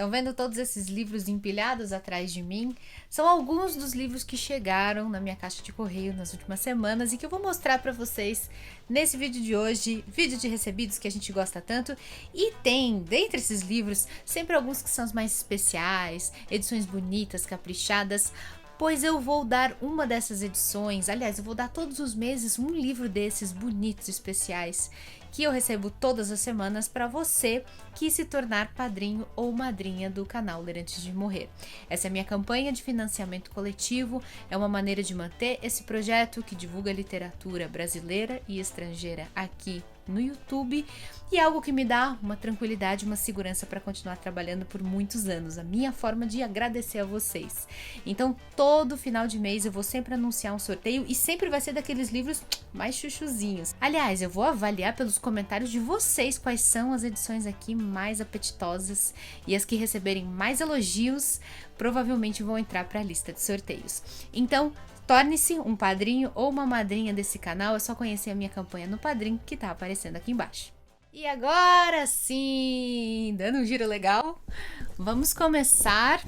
Estão vendo todos esses livros empilhados atrás de mim? São alguns dos livros que chegaram na minha caixa de correio nas últimas semanas e que eu vou mostrar para vocês nesse vídeo de hoje, vídeo de recebidos que a gente gosta tanto. E tem, dentre esses livros, sempre alguns que são os mais especiais, edições bonitas, caprichadas, pois eu vou dar uma dessas edições, aliás, eu vou dar todos os meses um livro desses bonitos, especiais, que eu recebo todas as semanas para você que se tornar padrinho ou madrinha do canal Ler Antes de Morrer. Essa é a minha campanha de financiamento coletivo, é uma maneira de manter esse projeto que divulga literatura brasileira e estrangeira aqui no YouTube, e é algo que me dá uma tranquilidade, uma segurança para continuar trabalhando por muitos anos, a minha forma de agradecer a vocês. Então, todo final de mês eu vou sempre anunciar um sorteio e sempre vai ser daqueles livros mais chuchuzinhos. Aliás, eu vou avaliar pelos comentários de vocês quais são as edições aqui mais apetitosas, e as que receberem mais elogios provavelmente vão entrar para a lista de sorteios. Então, torne-se um padrinho ou uma madrinha desse canal, é só conhecer a minha campanha no Padrim que tá aparecendo aqui embaixo. E agora sim, dando um giro legal, vamos começar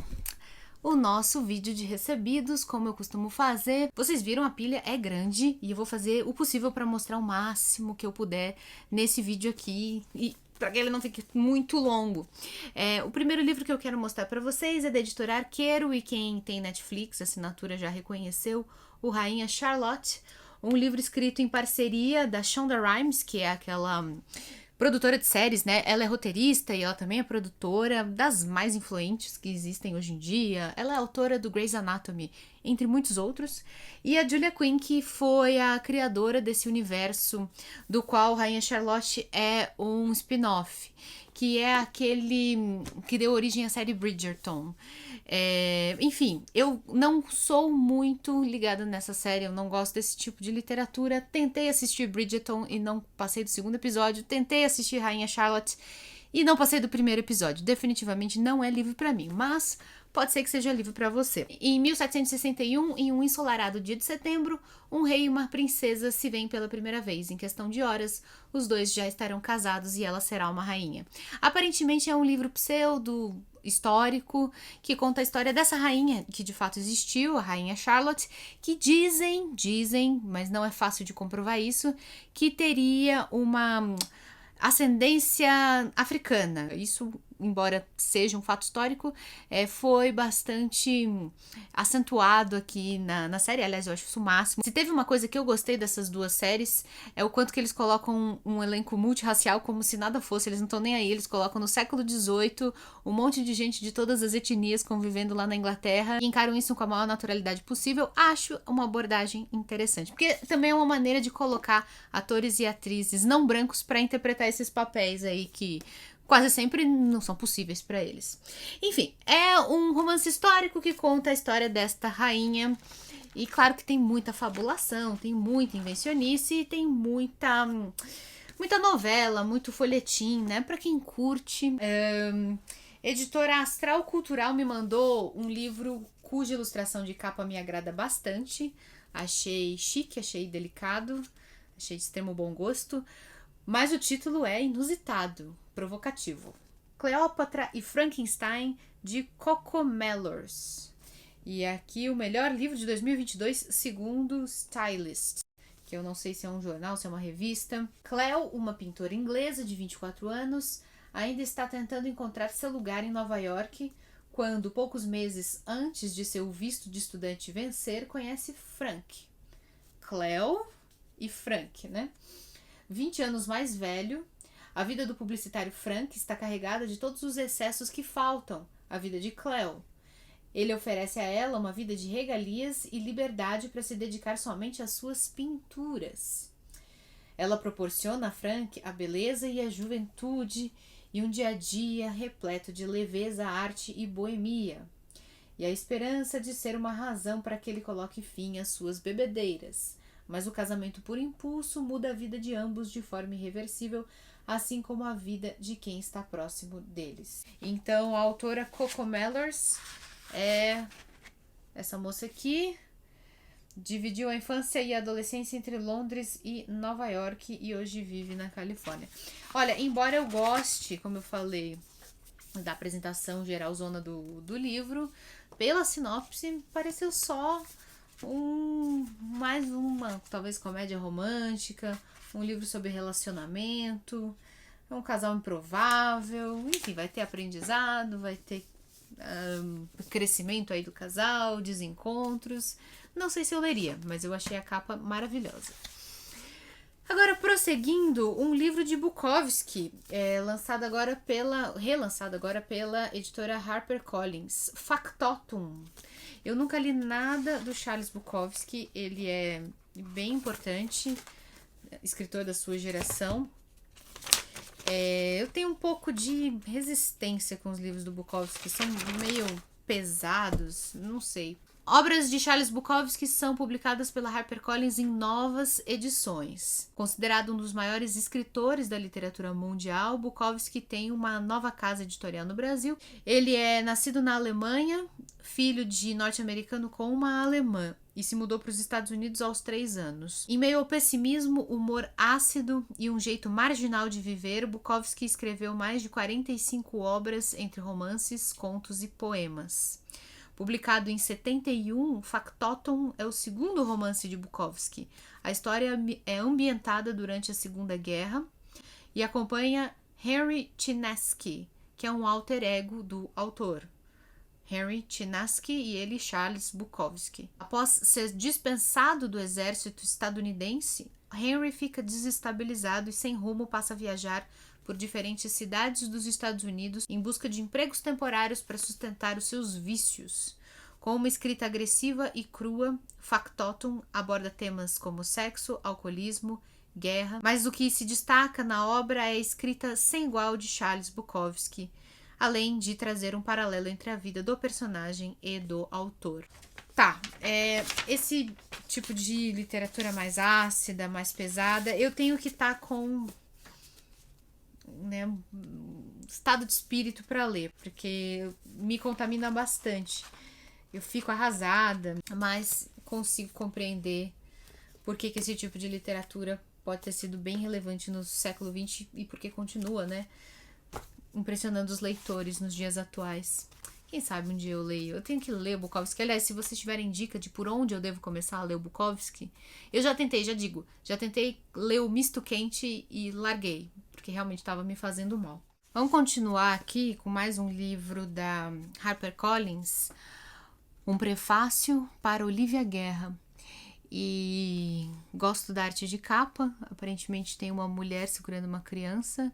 o nosso vídeo de recebidos, como eu costumo fazer. Vocês viram, a pilha é grande e eu vou fazer o possível para mostrar o máximo que eu puder nesse vídeo aqui, e para que ele não fique muito longo. O primeiro livro que eu quero mostrar para vocês é da editora Arqueiro, e quem tem Netflix, assinatura, já reconheceu, o Rainha Charlotte, um livro escrito em parceria da Shonda Rhimes, que é aquela produtora de séries, né? Ela é roteirista e ela também é produtora das mais influentes que existem hoje em dia. Ela é autora do Grey's Anatomy, entre muitos outros. E a Julia Quinn, que foi a criadora desse universo, do qual Rainha Charlotte é um spin-off, que é aquele que deu origem à série Bridgerton. Enfim, eu não sou muito ligada nessa série, eu não gosto desse tipo de literatura. Tentei assistir Bridgerton e não passei do segundo episódio. Tentei assistir Rainha Charlotte e não passei do primeiro episódio. Definitivamente não é livro pra mim, mas pode ser que seja livro para você. Em 1761, em um ensolarado dia de setembro, um rei e uma princesa se veem pela primeira vez. Em questão de horas, os dois já estarão casados e ela será uma rainha. Aparentemente é um livro pseudo-histórico que conta a história dessa rainha, que de fato existiu, a Rainha Charlotte, que dizem, mas não é fácil de comprovar isso, que teria uma ascendência africana. Isso, embora seja um fato histórico, foi bastante acentuado aqui na série. Aliás, eu acho isso o máximo. Se teve uma coisa que eu gostei dessas duas séries, é o quanto que eles colocam um elenco multirracial como se nada fosse. Eles não estão nem aí, eles colocam no século XVIII um monte de gente de todas as etnias convivendo lá na Inglaterra e encaram isso com a maior naturalidade possível. Acho uma abordagem interessante, porque também é uma maneira de colocar atores e atrizes não brancos para interpretar esses papéis aí que quase sempre não são possíveis para eles. Enfim, é um romance histórico que conta a história desta rainha. E claro que tem muita fabulação, tem muita invencionice e tem muita novela, muito folhetim, né? Para quem curte. Editora Astral Cultural me mandou um livro cuja ilustração de capa me agrada bastante. Achei chique, achei delicado, achei de extremo bom gosto. Mas o título é inusitado, provocativo. Cleópatra e Frankenstein, de Cocomellors. E aqui o melhor livro de 2022, segundo Stylist, que eu não sei se é um jornal, se é uma revista. Cleo, uma pintora inglesa de 24 anos, ainda está tentando encontrar seu lugar em Nova York, quando, poucos meses antes de seu visto de estudante vencer, conhece Frank. Cleo e Frank, né? 20 anos mais velho, a vida do publicitário Frank está carregada de todos os excessos que faltam à vida de Cleo. Ele oferece a ela uma vida de regalias e liberdade para se dedicar somente às suas pinturas. Ela proporciona a Frank a beleza e a juventude e um dia a dia repleto de leveza, arte e boemia, e a esperança de ser uma razão para que ele coloque fim às suas bebedeiras. Mas o casamento por impulso muda a vida de ambos de forma irreversível, assim como a vida de quem está próximo deles. Então, a autora Cocomellors é essa moça aqui. Dividiu a infância e a adolescência entre Londres e Nova York e hoje vive na Califórnia. Olha, embora eu goste, como eu falei, da apresentação geralzona do livro. Pela sinopse, pareceu só mais uma, talvez, comédia romântica, um livro sobre relacionamento, um casal improvável, enfim, vai ter aprendizado, vai ter crescimento aí do casal, desencontros. Não sei se eu leria, mas eu achei a capa maravilhosa. Agora, prosseguindo, um livro de Bukowski, relançado agora pela editora HarperCollins, Factotum. Eu nunca li nada do Charles Bukowski, ele é bem importante, escritor da sua geração. Eu tenho um pouco de resistência com os livros do Bukowski, são meio pesados, não sei. Obras de Charles Bukowski são publicadas pela HarperCollins em novas edições. Considerado um dos maiores escritores da literatura mundial, Bukowski tem uma nova casa editorial no Brasil. Ele é nascido na Alemanha, filho de norte-americano com uma alemã, e se mudou para os Estados Unidos aos 3 anos. Em meio ao pessimismo, humor ácido e um jeito marginal de viver, Bukowski escreveu mais de 45 obras entre romances, contos e poemas. Publicado em 71, Factotum é o segundo romance de Bukowski. A história é ambientada durante a Segunda Guerra e acompanha Henry Chinaski, que é um alter ego do autor. Henry Chinaski e ele, Charles Bukowski. Após ser dispensado do exército estadunidense, Henry fica desestabilizado e sem rumo passa a viajar por diferentes cidades dos Estados Unidos em busca de empregos temporários para sustentar os seus vícios. Com uma escrita agressiva e crua, Factotum aborda temas como sexo, alcoolismo, guerra, mas o que se destaca na obra é a escrita sem igual de Charles Bukowski, além de trazer um paralelo entre a vida do personagem e do autor. Esse tipo de literatura mais ácida, mais pesada, eu tenho que estar com estado de espírito para ler, porque me contamina bastante. Eu fico arrasada, mas consigo compreender por que esse tipo de literatura pode ter sido bem relevante no século XX e porque continua, impressionando os leitores nos dias atuais. Quem sabe um dia eu leio. Eu tenho que ler o Bukowski. Aliás, se vocês tiverem dica de por onde eu devo começar a ler o Bukowski, eu já tentei ler o Misto Quente e larguei, porque realmente estava me fazendo mal. Vamos continuar aqui com mais um livro da HarperCollins, um prefácio para Olivia Guerra. E gosto da arte de capa. Aparentemente tem uma mulher segurando uma criança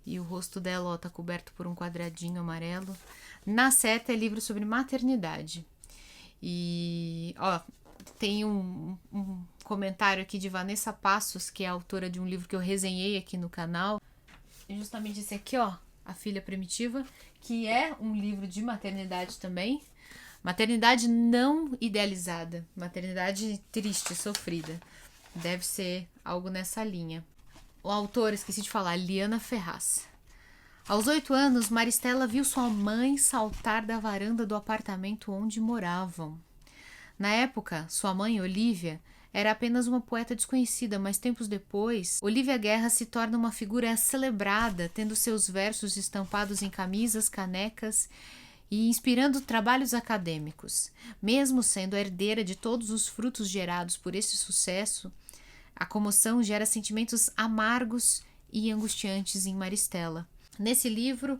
e o rosto dela tá coberto por um quadradinho amarelo. Na seta é livro sobre maternidade. E tem um comentário aqui de Vanessa Passos, que é autora de um livro que eu resenhei aqui no canal. É justamente esse aqui, A Filha Primitiva, que é um livro de maternidade também. Maternidade não idealizada, maternidade triste, sofrida. Deve ser algo nessa linha. O autor, esqueci de falar, Liana Ferraz. Aos 8 anos, Maristela viu sua mãe saltar da varanda do apartamento onde moravam. Na época, sua mãe, Olivia, era apenas uma poeta desconhecida, mas tempos depois, Olivia Guerra se torna uma figura celebrada, tendo seus versos estampados em camisas, canecas e inspirando trabalhos acadêmicos. Mesmo sendo a herdeira de todos os frutos gerados por esse sucesso, a comoção gera sentimentos amargos e angustiantes em Maristela. Nesse livro,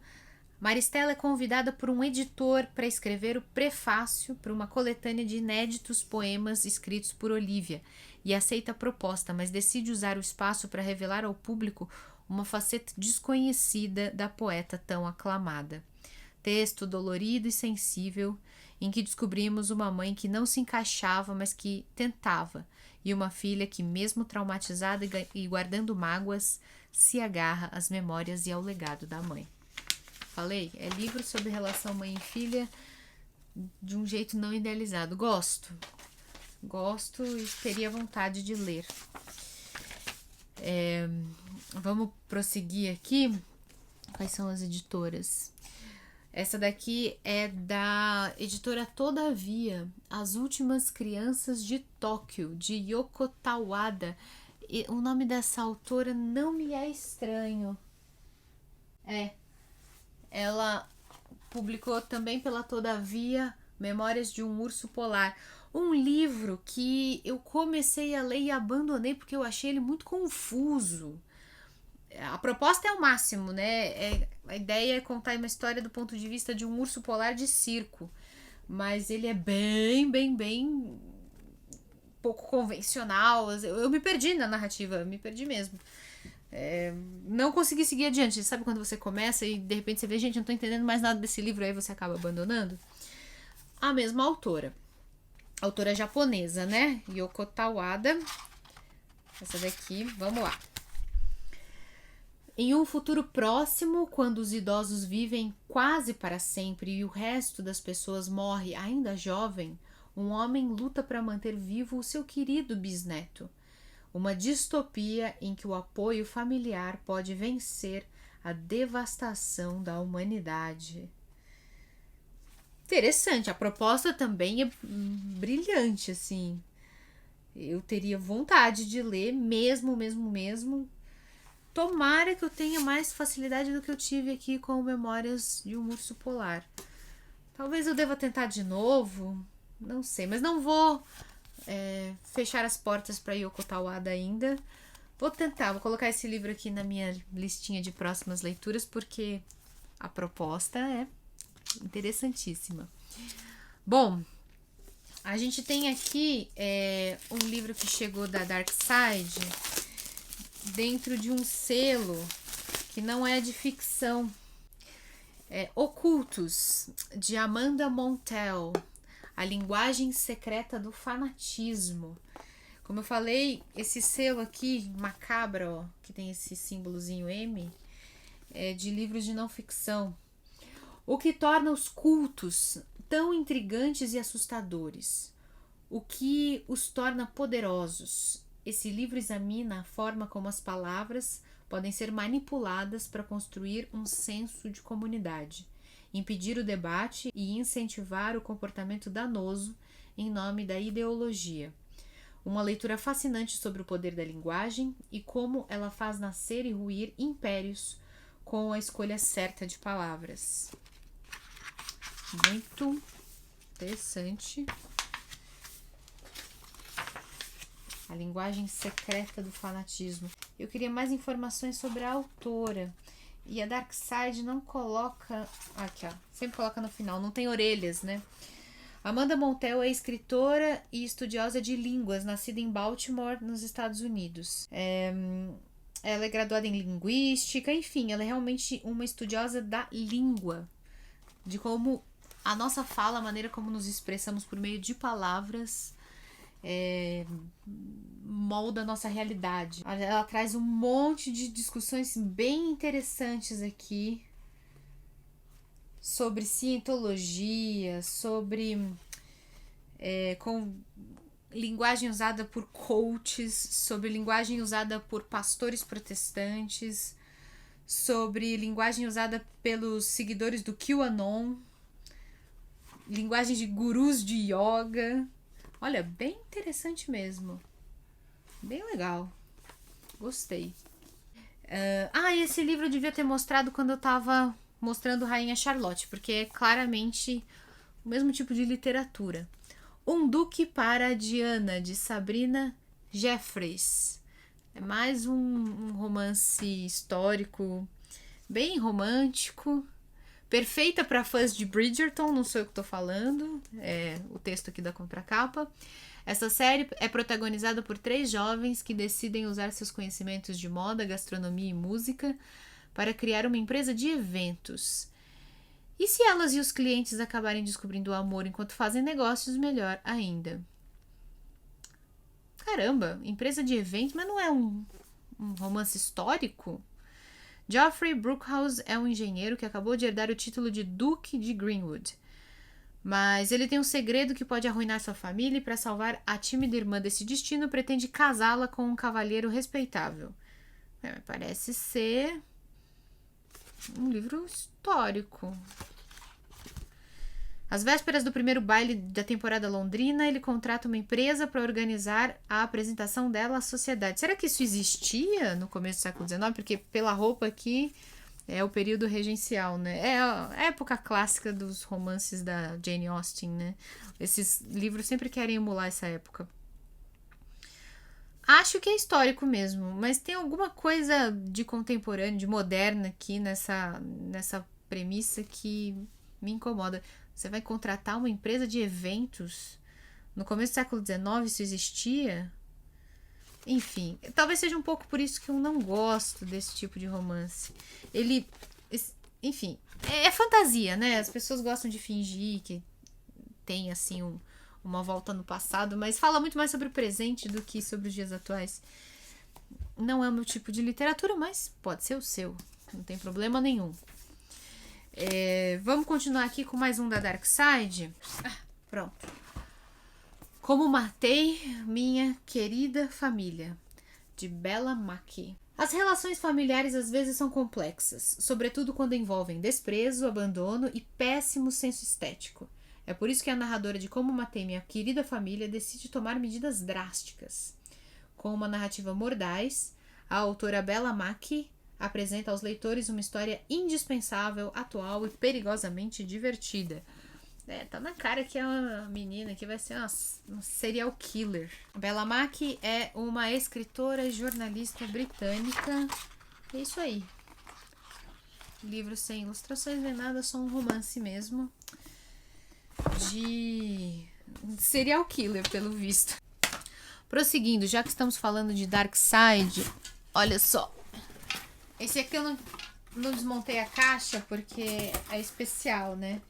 Maristela é convidada por um editor para escrever o prefácio para uma coletânea de inéditos poemas escritos por Olivia e aceita a proposta, mas decide usar o espaço para revelar ao público uma faceta desconhecida da poeta tão aclamada. Texto dolorido e sensível, em que descobrimos uma mãe que não se encaixava, mas que tentava, e uma filha que, mesmo traumatizada e guardando mágoas, se agarra às memórias e ao legado da mãe. Falei, é livro sobre relação mãe e filha de um jeito não idealizado. Gosto e teria vontade de ler. Vamos prosseguir aqui. Quais são as editoras? Essa daqui é da editora Todavia, As Últimas Crianças de Tóquio, de Yoko Tawada. E o nome dessa autora não me é estranho. Ela publicou também pela Todavia Memórias de um Urso Polar. Um livro que eu comecei a ler e abandonei porque eu achei ele muito confuso. A proposta é o máximo, né? A ideia é contar uma história do ponto de vista de um urso polar de circo. Mas ele é bem pouco convencional. Eu me perdi na narrativa, me perdi mesmo. Não consegui seguir adiante. Sabe quando você começa e de repente você vê, gente, eu não tô entendendo mais nada desse livro, aí você acaba abandonando? A mesma autora. Autora japonesa, né? Yoko Tawada. Essa daqui, vamos lá. Em um futuro próximo, quando os idosos vivem quase para sempre e o resto das pessoas morre ainda jovem, um homem luta para manter vivo o seu querido bisneto. Uma distopia em que o apoio familiar pode vencer a devastação da humanidade. Interessante, a proposta também é brilhante, assim. Eu teria vontade de ler mesmo. Tomara que eu tenha mais facilidade do que eu tive aqui com Memórias de um Urso Polar. Talvez eu deva tentar de novo, não sei, mas não vou fechar as portas para Yoko Tawada ainda. Vou tentar, vou colocar esse livro aqui na minha listinha de próximas leituras, porque a proposta é interessantíssima. Bom, a gente tem aqui um livro que chegou da Dark Side, dentro de um selo que não é de ficção. Ocultos, de Amanda Montell, A Linguagem Secreta do Fanatismo. Como eu falei, esse selo aqui, macabro, ó, que tem esse símbolozinho M, é de livros de não ficção. O que torna os cultos tão intrigantes e assustadores? O que os torna poderosos? Esse livro examina a forma como as palavras podem ser manipuladas para construir um senso de comunidade, impedir o debate e incentivar o comportamento danoso em nome da ideologia. Uma leitura fascinante sobre o poder da linguagem e como ela faz nascer e ruir impérios com a escolha certa de palavras. Muito interessante. A Linguagem Secreta do Fanatismo. Eu queria mais informações sobre a autora. E a Dark Side não coloca... Aqui, ó. Sempre coloca no final. Não tem orelhas, né? Amanda Montell é escritora e estudiosa de línguas, nascida em Baltimore, nos Estados Unidos. Ela é graduada em linguística. Enfim, ela é realmente uma estudiosa da língua. De como a nossa fala, a maneira como nos expressamos por meio de palavras... molda a nossa realidade. Ela traz um monte de discussões bem interessantes aqui sobre cientologia, sobre com linguagem usada por coaches, sobre linguagem usada por pastores protestantes, sobre linguagem usada pelos seguidores do QAnon, linguagem de gurus de yoga. Olha, bem interessante mesmo. Bem legal. Gostei. Esse livro eu devia ter mostrado quando eu tava mostrando Rainha Charlotte, porque é claramente o mesmo tipo de literatura. Um Duque para a Diana, de Sabrina Jeffries. É mais um romance histórico, bem romântico. Perfeita para fãs de Bridgerton, não sou eu que estou falando, é o texto aqui da contracapa. Essa série é protagonizada por 3 jovens que decidem usar seus conhecimentos de moda, gastronomia e música para criar uma empresa de eventos. E se elas e os clientes acabarem descobrindo o amor enquanto fazem negócios, melhor ainda. Caramba, empresa de eventos, mas não é um romance histórico? Geoffrey Brookhouse é um engenheiro que acabou de herdar o título de Duque de Greenwood. Mas ele tem um segredo que pode arruinar sua família e, para salvar a tímida irmã desse destino, pretende casá-la com um cavalheiro respeitável. Parece ser um livro histórico. Às vésperas do primeiro baile da temporada londrina, ele contrata uma empresa para organizar a apresentação dela à sociedade. Será que isso existia no começo do século XIX? Porque pela roupa aqui É o período regencial, né? É a época clássica dos romances da Jane Austen, né? Esses livros sempre querem emular essa época. Acho que é histórico mesmo, mas tem alguma coisa de contemporâneo, de moderna aqui nessa premissa que me incomoda. Você vai contratar uma empresa de eventos? No começo do século XIX isso existia? Enfim, talvez seja um pouco por isso que eu não gosto desse tipo de romance. Ele. Enfim, é fantasia, né? As pessoas gostam de fingir que tem, assim, uma volta no passado, mas fala muito mais sobre o presente do que sobre os dias atuais. Não é o meu tipo de literatura, mas pode ser o seu. Não tem problema nenhum. Vamos continuar aqui com mais um da Dark Side. Pronto. Como matei minha querida família, de Bella Mackie. As relações familiares às vezes são complexas, sobretudo quando envolvem desprezo, abandono e péssimo senso estético. É por isso que a narradora de Como Matei Minha Querida Família decide tomar medidas drásticas. Com uma narrativa mordaz, a autora Bella Mackie apresenta aos leitores uma história indispensável, atual e perigosamente divertida. Tá na cara que é uma menina que vai ser uma serial killer. Bella Mackie é uma escritora e jornalista britânica. É isso aí. Livro sem ilustrações nem nada, só um romance mesmo. De serial killer, pelo visto. Prosseguindo, já que estamos falando de Dark Side, olha só. Esse aqui eu não desmontei a caixa porque é especial, né?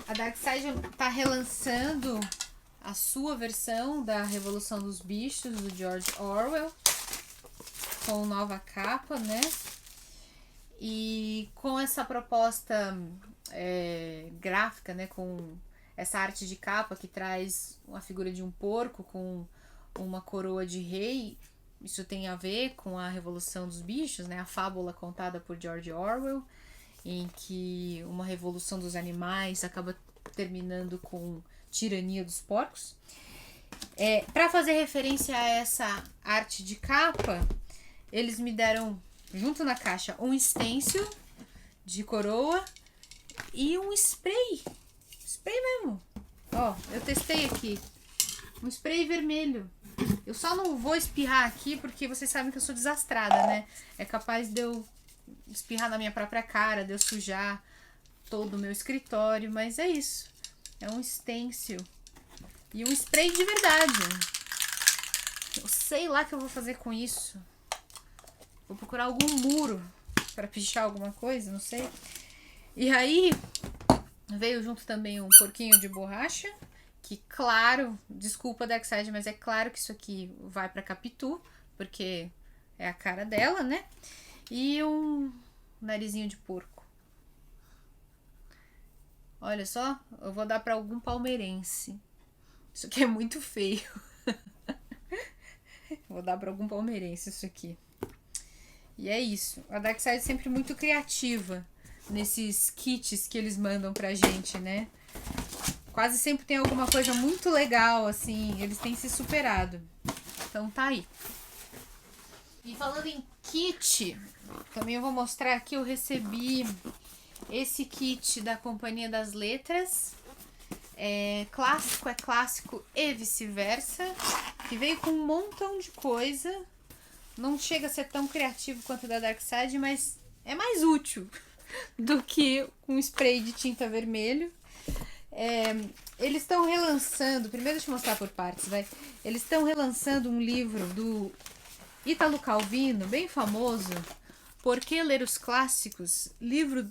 A Dark Side tá relançando a sua versão da Revolução dos Bichos, do George Orwell, com nova capa, né? E com essa proposta gráfica, né? Com essa arte de capa que traz uma figura de um porco com uma coroa de rei. Isso tem a ver com a Revolução dos Bichos, né? A fábula contada por George Orwell, em que uma revolução dos animais acaba terminando com tirania dos porcos. Para fazer referência a essa arte de capa, eles me deram, junto na caixa, um stencil de coroa e um spray. Spray mesmo. Ó, eu testei aqui. Um spray vermelho. Eu só não vou espirrar aqui porque vocês sabem que eu sou desastrada, né? É capaz de eu espirrar na minha própria cara, de eu sujar todo o meu escritório, mas é isso. É um stencil e um spray de verdade. Eu sei lá o que eu vou fazer com isso. Vou procurar algum muro para pichar alguma coisa, não sei. E aí veio junto também um porquinho de borracha, que claro, desculpa Darkside, mas é claro que isso aqui vai para Capitu, porque é a cara dela, né? E um narizinho de porco. Olha só, eu vou dar para algum palmeirense. Isso aqui é muito feio. Vou dar para algum palmeirense isso aqui. E é isso. A Darkside é sempre muito criativa nesses kits que eles mandam pra gente, né? Quase sempre tem alguma coisa muito legal, assim. Eles têm se superado. Então tá aí. E falando em kit, também eu vou mostrar aqui, eu recebi esse kit da Companhia das Letras. É clássico e vice-versa. Que veio com um montão de coisa. Não chega a ser tão criativo quanto o da Darkside, mas é mais útil do que um spray de tinta vermelho. Eles estão relançando, primeiro deixa eu mostrar por partes, vai. Eles estão relançando um livro do Ítalo Calvino, bem famoso, Por que Ler os Clássicos? Livro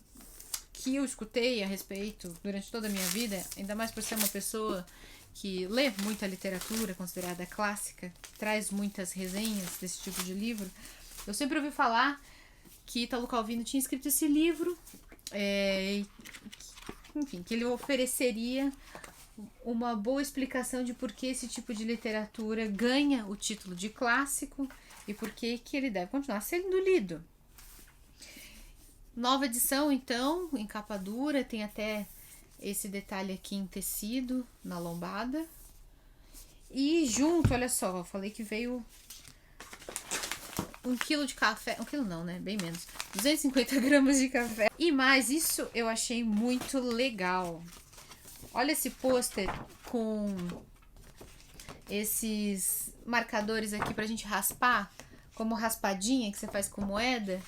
que eu escutei a respeito durante toda a minha vida, ainda mais por ser uma pessoa que lê muita literatura considerada clássica, que traz muitas resenhas desse tipo de livro. Eu sempre ouvi falar que Ítalo Calvino tinha escrito esse livro, enfim, que ele ofereceria uma boa explicação de por que esse tipo de literatura ganha o título de clássico e por que ele deve continuar sendo lido. Nova edição, então, em capa dura, tem até esse detalhe aqui em tecido na lombada. E junto, olha só, eu falei que veio 1 quilo de café, 1 quilo não, né? Bem menos. 250 gramas de café. E mais, isso eu achei muito legal. Olha esse pôster com esses marcadores aqui pra gente raspar, como raspadinha que você faz com moeda,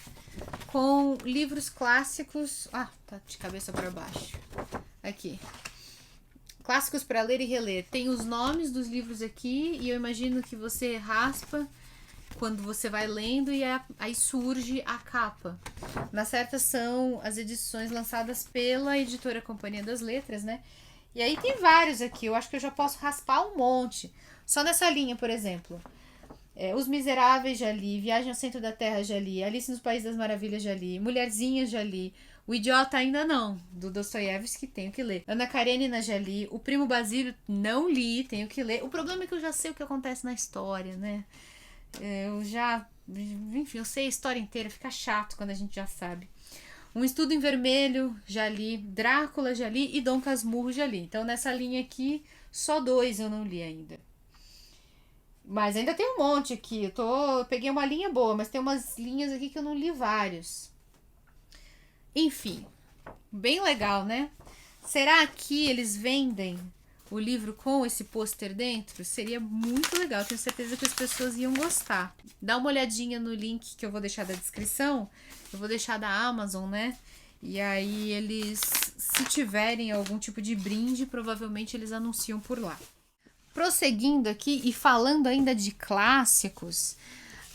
com livros clássicos. Ah, tá de cabeça para baixo. Aqui. Clássicos para ler e reler. Tem os nomes dos livros aqui e eu imagino que você raspa quando você vai lendo e aí surge a capa. Na certa são as edições lançadas pela editora Companhia das Letras, né? E aí tem vários aqui, eu acho que eu já posso raspar um monte. Só nessa linha, por exemplo. Os Miseráveis já li, Viagem ao Centro da Terra já li, Alice no País das Maravilhas já li, Mulherzinha já li, O Idiota ainda não, do Dostoiévski, tenho que ler. Ana Karenina já li, O Primo Basílio não li, tenho que ler. O problema é que eu já sei o que acontece na história, né? Enfim, eu sei a história inteira, fica chato quando a gente já sabe. Um Estudo em Vermelho já li, Drácula já li e Dom Casmurro já li. Então nessa linha aqui, só 2 eu não li ainda. Mas ainda tem um monte aqui. Eu peguei uma linha boa, mas tem umas linhas aqui que eu não li vários. Enfim, bem legal, né? Será que eles vendem o livro com esse pôster dentro? Seria muito legal, tenho certeza que as pessoas iam gostar. Dá uma olhadinha no link que eu vou deixar da descrição. Eu vou deixar da Amazon, né? E aí eles, se tiverem algum tipo de brinde, provavelmente eles anunciam por lá. Prosseguindo aqui e falando ainda de clássicos,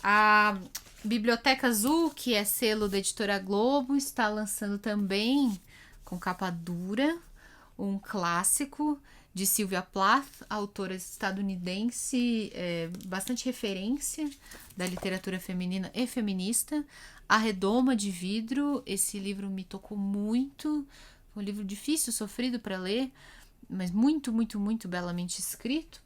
a Biblioteca Azul, que é selo da Editora Globo, está lançando também, com capa dura, um clássico de Sylvia Plath, autora estadunidense, bastante referência da literatura feminina e feminista. A Redoma de Vidro, esse livro me tocou muito, foi um livro difícil, sofrido para ler, mas muito, muito, muito belamente escrito,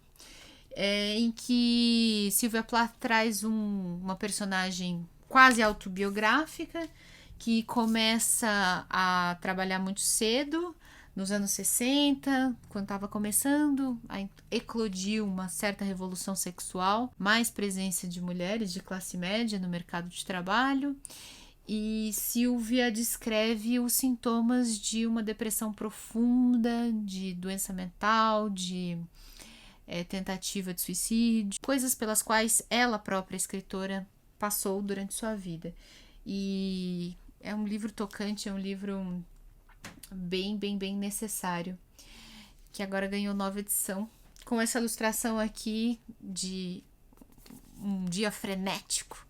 em que Sylvia Plath traz uma personagem quase autobiográfica que começa a trabalhar muito cedo, nos anos 60, quando estava começando, eclodiu uma certa revolução sexual, mais presença de mulheres de classe média no mercado de trabalho. E Sylvia descreve os sintomas de uma depressão profunda, de doença mental, de tentativa de suicídio, coisas pelas quais ela própria, escritora, passou durante sua vida. E é um livro tocante, é um livro bem, bem, bem necessário, que agora ganhou nova edição, com essa ilustração aqui de um dia frenético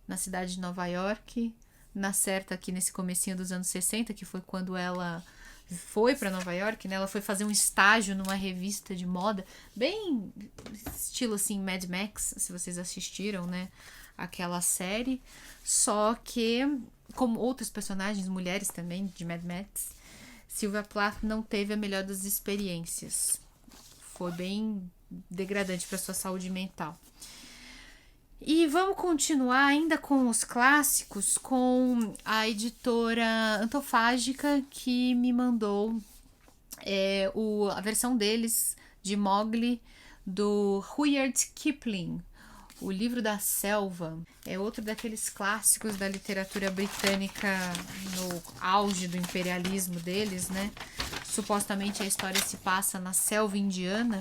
na cidade de Nova York, na certa aqui nesse comecinho dos anos 60, que foi quando ela foi para Nova York, né? Ela foi fazer um estágio numa revista de moda, bem estilo assim Mad Max, se vocês assistiram, né? Aquela série, só que como outros personagens, mulheres também de Mad Max, Sylvia Plath não teve a melhor das experiências. Foi bem degradante para sua saúde mental. E vamos continuar ainda com os clássicos, com a editora Antofágica, que me mandou a versão deles de Mowgli, do Rudyard Kipling, O Livro da Selva. É outro daqueles clássicos da literatura britânica no auge do imperialismo deles, né? Supostamente a história se passa na selva indiana.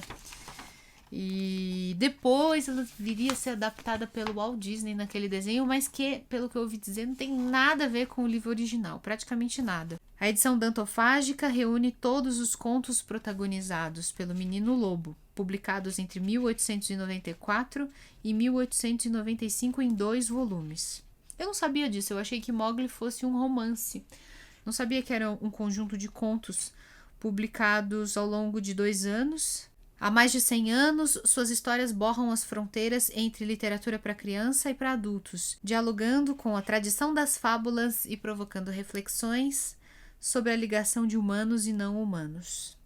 E depois ela viria a ser adaptada pelo Walt Disney naquele desenho, mas que, pelo que eu ouvi dizer, não tem nada a ver com o livro original, praticamente nada. A edição Dantofágica reúne todos os contos protagonizados pelo Menino Lobo, publicados entre 1894 e 1895 em 2 volumes. Eu não sabia disso, eu achei que Mowgli fosse um romance. Não sabia que era um conjunto de contos publicados ao longo de 2 anos. Há mais de 100 anos, suas histórias borram as fronteiras entre literatura para criança e para adultos, dialogando com a tradição das fábulas e provocando reflexões sobre a ligação de humanos e não humanos.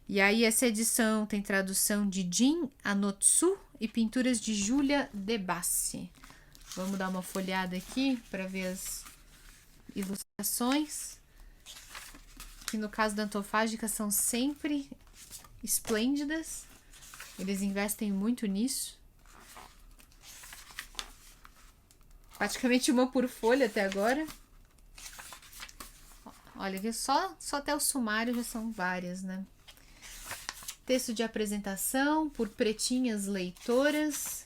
E aí essa edição tem tradução de Jin Anotsu e pinturas de Julia Debassi. Vamos dar uma folhada aqui para ver as ilustrações, que no caso da Antofágica são sempre esplêndidas, eles investem muito nisso. Praticamente uma por folha até agora. Olha, aqui só até o sumário já são várias, né? Texto de apresentação por pretinhas leitoras,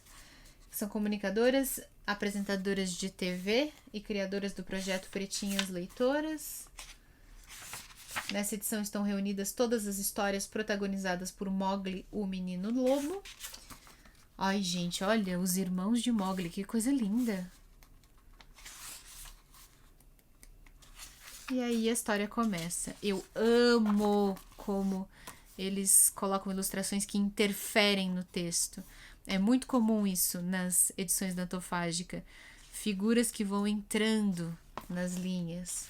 que são comunicadoras, apresentadoras de TV e criadoras do projeto Pretinhas Leitoras. Nessa edição estão reunidas todas as histórias protagonizadas por Mowgli, o Menino Lobo. Ai, gente, olha, os irmãos de Mowgli, que coisa linda! E aí a história começa. Eu amo como eles colocam ilustrações que interferem no texto. É muito comum isso nas edições da Antofágica. Figuras que vão entrando nas linhas,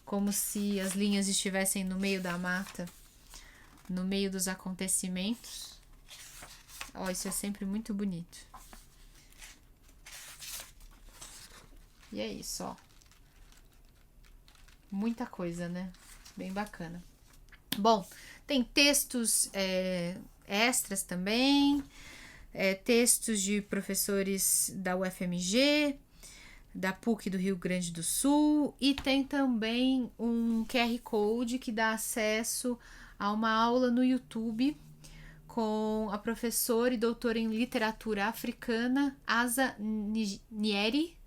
como se as linhas estivessem no meio da mata, no meio dos acontecimentos. Ó, isso é sempre muito bonito. E é isso, ó. Muita coisa, né? Bem bacana. Bom, tem textos extras também, textos de professores da UFMG, da PUC do Rio Grande do Sul, e tem também um QR Code que dá acesso a uma aula no YouTube com a professora e doutora em literatura africana Asa Nieri,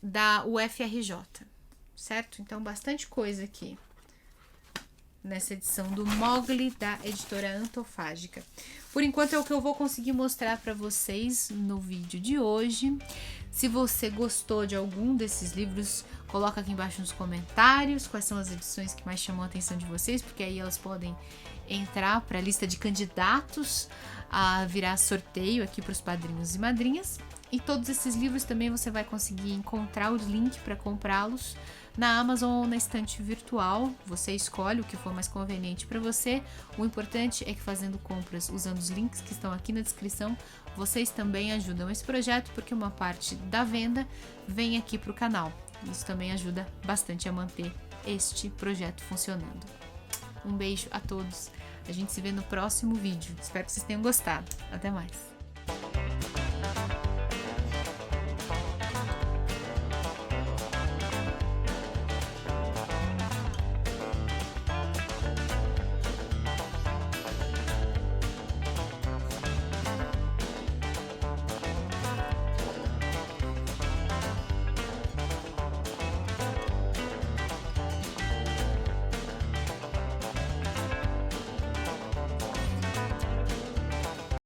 da UFRJ, certo? Então, bastante coisa aqui nessa edição do Mowgli da editora Antofágica. Por enquanto é o que eu vou conseguir mostrar para vocês no vídeo de hoje. Se você gostou de algum desses livros, coloca aqui embaixo nos comentários quais são as edições que mais chamam a atenção de vocês, porque aí elas podem entrar para a lista de candidatos a virar sorteio aqui para os padrinhos e madrinhas. E todos esses livros também você vai conseguir encontrar o link para comprá-los na Amazon ou na estante virtual. Você escolhe o que for mais conveniente para você. O importante é que fazendo compras usando os links que estão aqui na descrição, vocês também ajudam esse projeto, porque uma parte da venda vem aqui para o canal. Isso também ajuda bastante a manter este projeto funcionando. Um beijo a todos. A gente se vê no próximo vídeo. Espero que vocês tenham gostado. Até mais.